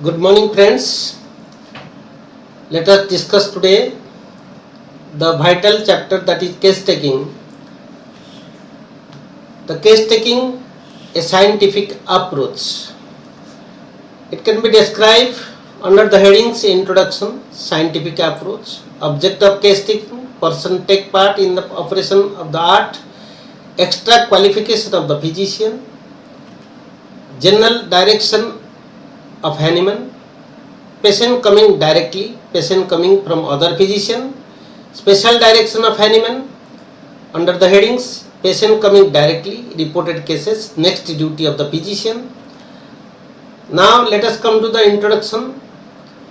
Good morning, friends. Let us discuss today the vital chapter, that is case taking. The case taking, a scientific approach. It can be described under the headings introduction, scientific approach, object of case taking, person take part in the operation of the art, extra qualification of the physician, general direction of Hahnemann, patient coming directly, patient coming from other physician, special direction of Hahnemann under the headings patient coming directly, reported cases, next duty of the physician. Now let us come to the introduction.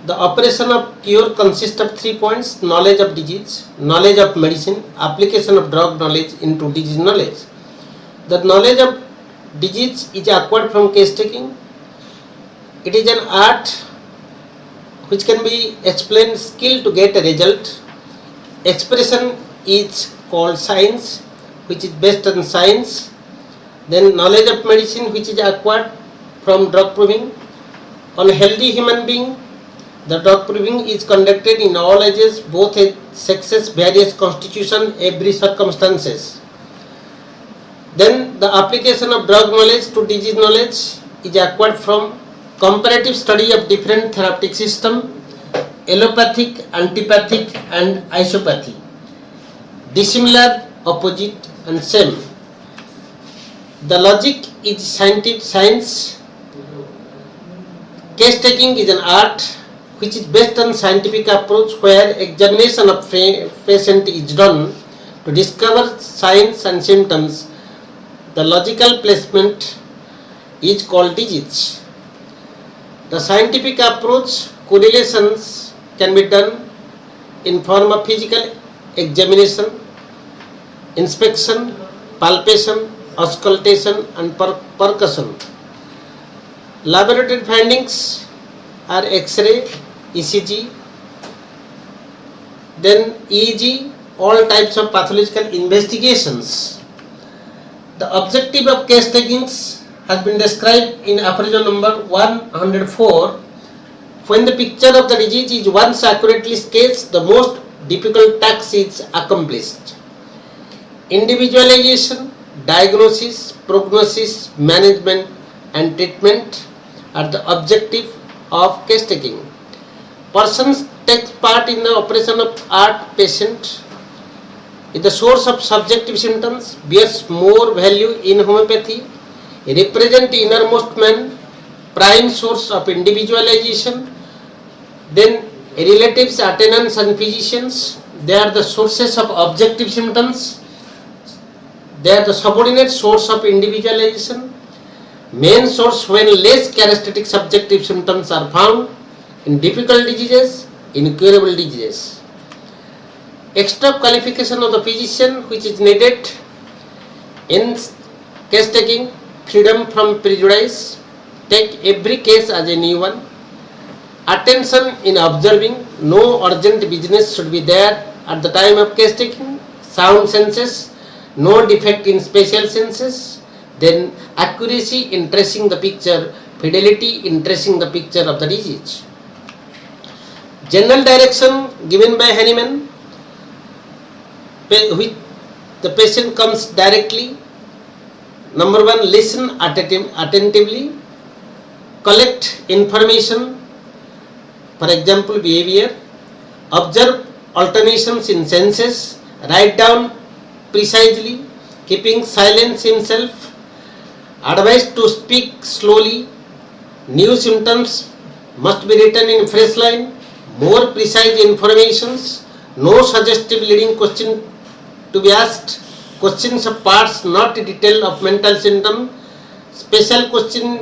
The operation of cure consists of 3 points: knowledge of disease, knowledge of medicine, application of drug knowledge into disease knowledge. The knowledge of disease is acquired from case taking. It is an art which can be explained skill to get a result. Expression is called science, which is based on science. Then knowledge of medicine, which is acquired from drug proving. On a healthy human being, the drug proving is conducted in all ages, both sexes, various constitution, every circumstances. Then the application of drug knowledge to disease knowledge is acquired from comparative study of different therapeutic system, allopathic, antipathic and isopathy, dissimilar, opposite and same. The logic is science. Case taking is an art which is based on scientific approach, where examination of patient is done to discover signs and symptoms. The logical placement is called disease. The scientific approach, correlations can be done in form of physical examination, inspection, palpation, auscultation and percussion. Laboratory findings are X-ray, ECG, then EEG, all types of pathological investigations. The objective of case takings has been described in aphorism number 104. When the picture of the disease is once accurately sketched, the most difficult task is accomplished. Individualization, diagnosis, prognosis, management and treatment are the objective of case taking. Persons take part in the operation of art. Patient is the source of subjective symptoms, bears more value in homeopathy, represent innermost man, prime source of individualization. Then relatives, attendants and physicians, they are the sources of objective symptoms, they are the subordinate source of individualization, main source when less characteristic subjective symptoms are found in difficult diseases, incurable diseases. Extra qualification of the physician which is needed in case taking: freedom from prejudice, take every case as a new one. Attention in observing, no urgent business should be there at the time of case taking. Sound senses, no defect in spatial senses. Then accuracy in tracing the picture, fidelity in tracing the picture of the disease. General direction given by Hahnemann, with the patient comes directly. Number 1, listen attentively, collect information, for example behavior, observe alternations in senses, write down precisely, keeping silence himself, advised to speak slowly, new symptoms must be written in fresh line, more precise informations, no suggestive leading question to be asked, questions of parts not detail of mental symptom, special question.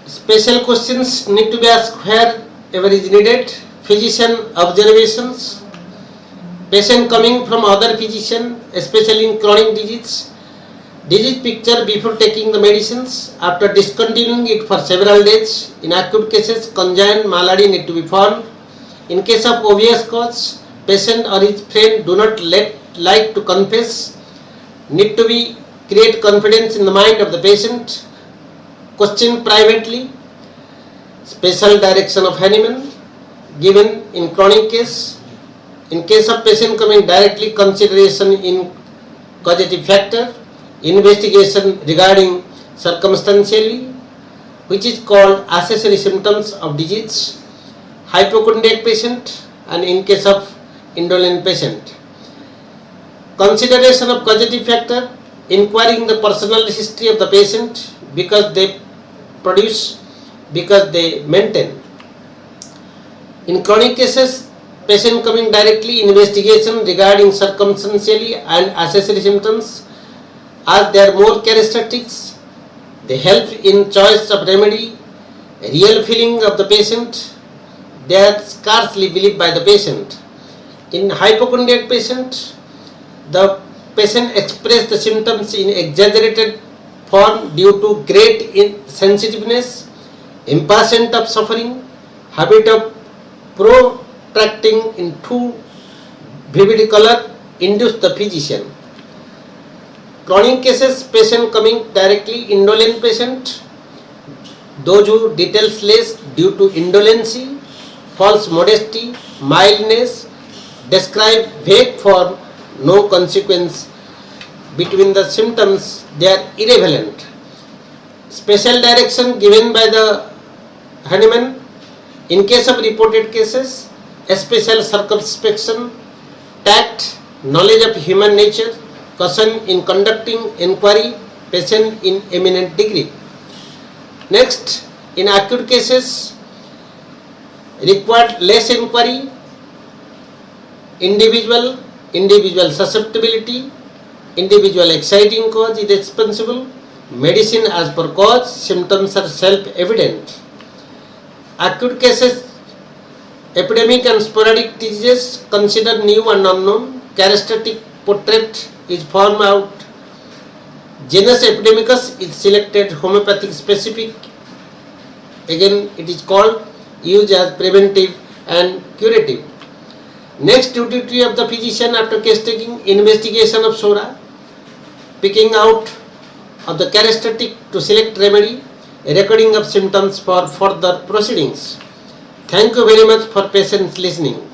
Special questions need to be asked wherever is needed. Physician observations, patient coming from other physician, especially in chronic disease, disease picture before taking the medicines, after discontinuing it for several days. In acute cases, conjoined malady need to be found. In case of obvious cause, patient or his friend do not like to confess, need to be create confidence in the mind of the patient, question privately, special direction of Hahnemann given in chronic case. In case of patient coming directly, consideration in causative factor, investigation regarding circumstantially, which is called accessory symptoms of disease, hypochondriac patient, and in case of indolent patient. Consideration of causative factor, inquiring the personal history of the patient because they produce, because they maintain. In chronic cases, patient coming directly, investigation regarding circumstantially and accessory symptoms, as they are more characteristics, they help in choice of remedy, real feeling of the patient, they are scarcely believed by the patient. In hypochondriac patient, the patient expressed the symptoms in exaggerated form due to great sensitiveness, impatient of suffering, habit of protracting in too vivid color, induced the physician. Chronic cases, patient coming directly, indolent patient, those who details less due to indolency, false modesty, mildness, describe vague form, no consequence between the symptoms, they are irrelevant. Special direction given by the Hahnemann in case of reported cases, special circumspection, tact, knowledge of human nature, caution in conducting inquiry, patient in eminent degree. Next, in acute cases, required less inquiry, individual susceptibility, individual exciting cause is responsible, medicine as per cause, symptoms are self-evident. Acute cases, epidemic and sporadic diseases, consider new and unknown, characteristic portrait is formed out, genus epidemicus is selected, homeopathic specific, again it is called, used as preventive and curative. Next duty of the physician after case taking, investigation of SORA, picking out of the characteristic to select remedy, recording of symptoms for further proceedings. Thank you very much for patient listening.